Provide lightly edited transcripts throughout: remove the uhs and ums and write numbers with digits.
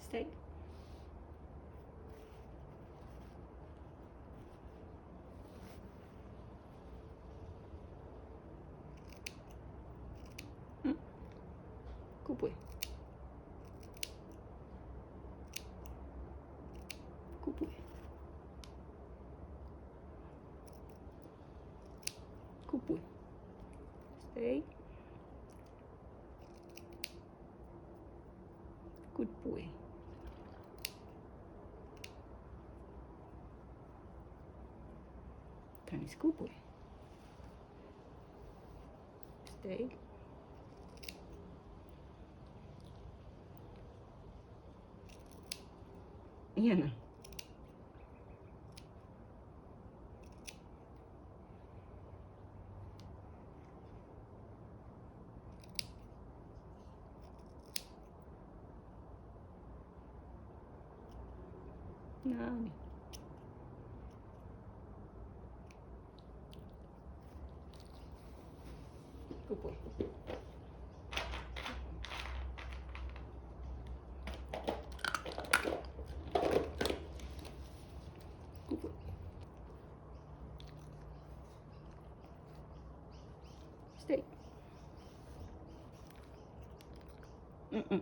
Stay. Good boy. Good boy. Good boy. Stay. Good boy. Tony's good boy. Stay. Ian. Nani. Good boy. Good boy. Stay. Mm-mm.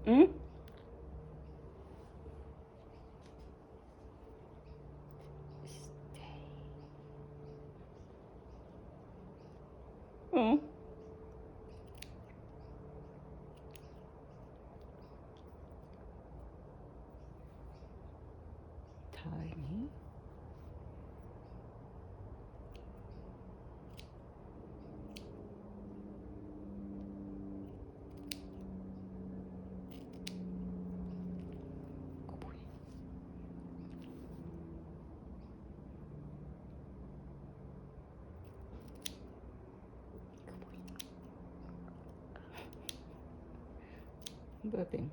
Mm? Stay. Mm. Tiny. Good boy. Good boy. Burping.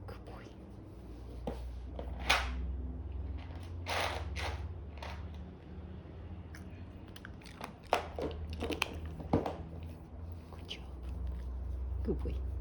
Good boy. Good job. Good boy.